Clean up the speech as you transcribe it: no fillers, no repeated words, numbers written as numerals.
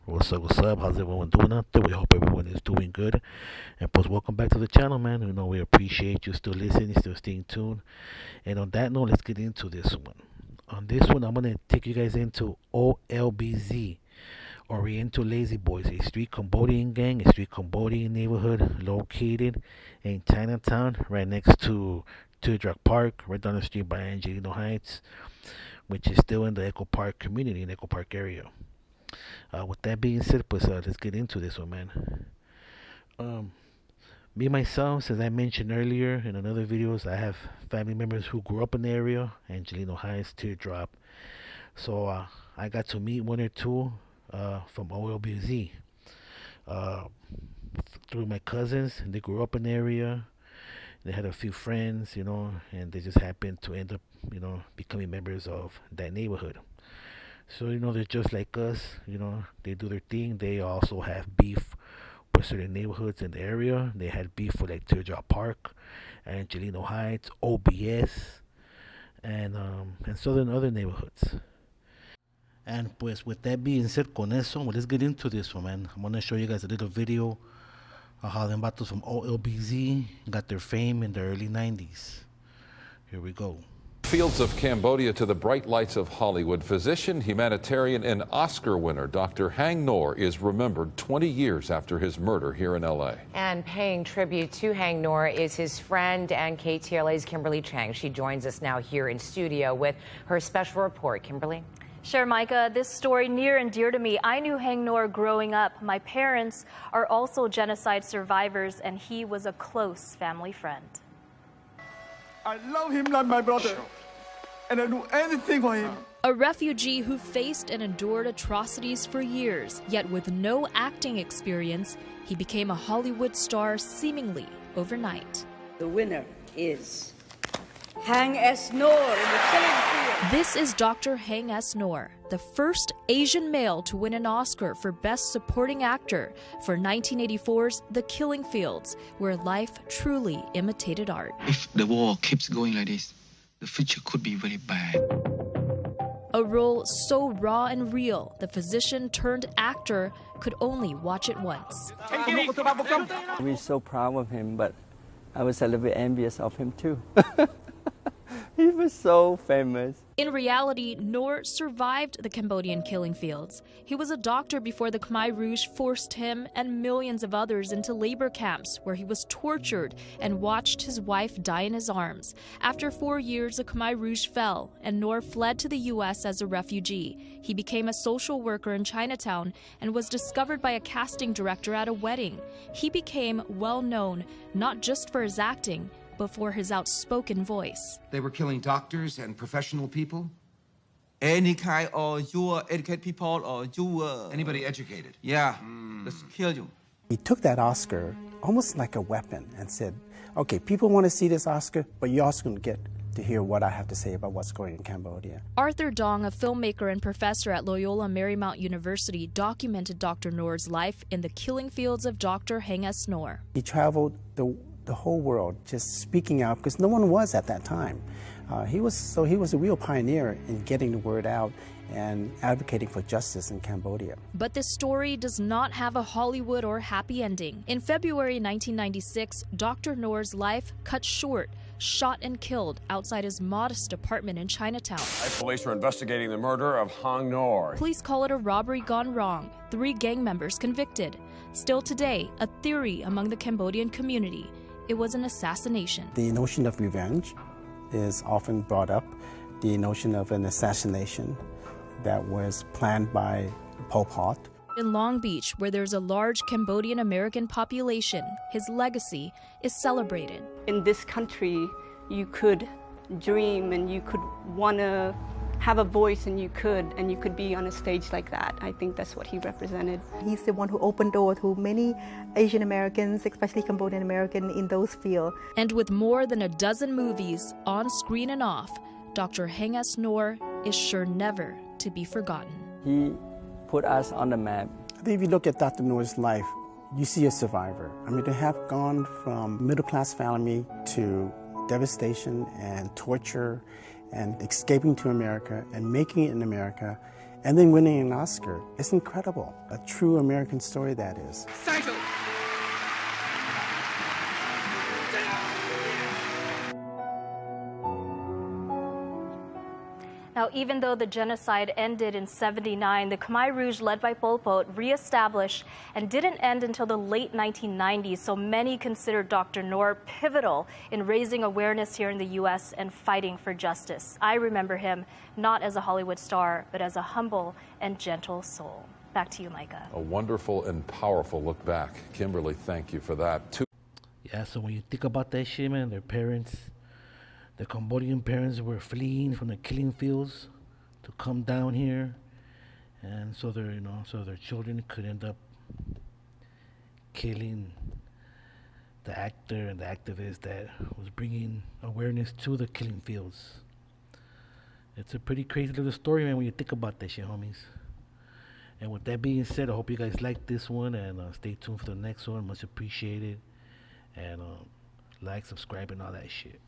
What's up, what's up? How's everyone doing out there? We hope everyone is doing good. And plus, welcome back to the channel, man. We appreciate you still listening, still staying tuned. And on that note, let's get into this one. On this one, I'm going to take you guys into OLBz, Oriental Lazy Boys, a street Cambodian gang, a street Cambodian neighborhood located in Chinatown, right next to Teardrop Park, right down the street by Angelino Heights, which is still in the Echo Park community, in Echo Park area. With that being said, pues let's get into this one, man. Um, Me myself, as I mentioned earlier in another videos, I have family members who grew up in the area, Angelino Heights, Teardrop. So I got to meet one or two from OLBz uh, through my cousins. They grew up in the area. They had a few friends, and they just happened to end up, becoming members of that neighborhood. So, they're just like us. They do their thing. They also have beef with certain neighborhoods in the area. They had beef with like Teardrop Park, Angelino Heights, OBS, and southern other neighborhoods. And pues with that being said, con eso, well, let's get into this one, man. I'm gonna show you guys a little video of how them vatos from OLBz got their fame in the early 90s. Here we go. Fields of Cambodia to the bright lights of Hollywood. Physician, humanitarian, and Oscar winner Dr. Hang Noor is remembered 20 years after his murder here in L.A. And paying tribute to Hang Noor is his friend and KTLA's Kimberly Chang. She joins us now here in studio with her special report. Kimberly? Sure, Micah. This story near and dear to me. I knew Hang Noor growing up. My parents are also genocide survivors, and he was a close family friend. I love him like my brother, and I do anything for him. A refugee who faced and endured atrocities for years, yet with no acting experience, he became a Hollywood star seemingly overnight. The winner is Hang S. Noor in the killing field. This is Dr. Hang S. Noor, the first Asian male to win an Oscar for Best Supporting Actor for 1984's The Killing Fields, where life truly imitated art. If the war keeps going like this, the future could be very bad. A role so raw and real, the physician turned actor could only watch it once. We're so proud of him, but I was a little bit envious of him too. He was so famous. In reality, Noor survived the Cambodian killing fields. He was a doctor before the Khmer Rouge forced him and millions of others into labor camps where he was tortured and watched his wife die in his arms. After 4 years, the Khmer Rouge fell and Noor fled to the U.S. as a refugee. He became a social worker in Chinatown and was discovered by a casting director at a wedding. He became well known not just for his acting, but for his outspoken voice. They were killing doctors and professional people? Any kind, or you educate people, or you... Anybody educated? Yeah, let's kill you. He took that Oscar almost like a weapon and said, okay, people want to see this Oscar, but you're also going to get to hear what I have to say about what's going on in Cambodia. Arthur Dong, a filmmaker and professor at Loyola Marymount University, documented Dr. Noor's life in The Killing Fields of Dr. Hang S. Noor. He traveled the whole world just speaking out because no one was at that time. He was a real pioneer in getting the word out and advocating for justice in Cambodia. But this story does not have a Hollywood or happy ending. In February 1996, Dr. Noor's life cut short, shot and killed outside his modest apartment in Chinatown. Police are investigating the murder of Hang Noor. Police call it a robbery gone wrong. 3 gang members convicted. Still today, a theory among the Cambodian community. It was an assassination. The notion of revenge is often brought up, the notion of an assassination that was planned by Pol Pot. In Long Beach, where there's a large Cambodian American population, his legacy is celebrated. In this country, you could dream and you could want to have a voice, and you could be on a stage like that. I think that's what he represented. He's the one who opened doors to many Asian Americans, especially Cambodian American, in those fields. And with more than a dozen movies, on screen and off, Dr. Hang S. Noor is sure never to be forgotten. He put us on the map. I think if you look at Dr. Noor's life, you see a survivor. I mean, to have gone from middle-class family to devastation and torture and escaping to America and making it in America and then winning an Oscar. It's incredible. A true American story that is. Now, even though the genocide ended in '79, the Khmer Rouge, led by Pol Pot, reestablished and didn't end until the late 1990s. So many consider Dr. Noor pivotal in raising awareness here in the U.S. and fighting for justice. I remember him not as a Hollywood star, but as a humble and gentle soul. Back to you, Micah. A wonderful and powerful look back. Kimberly, thank you for that. Yeah, so when you think about that shit, man, their parents, the Cambodian parents were fleeing from the killing fields to come down here, and so their children could end up killing the actor and the activist that was bringing awareness to the killing fields. It's a pretty crazy little story, man, when you think about that shit, homies. And with that being said, I hope you guys like this one, and stay tuned for the next one. Much appreciated. And like, subscribe, and all that shit.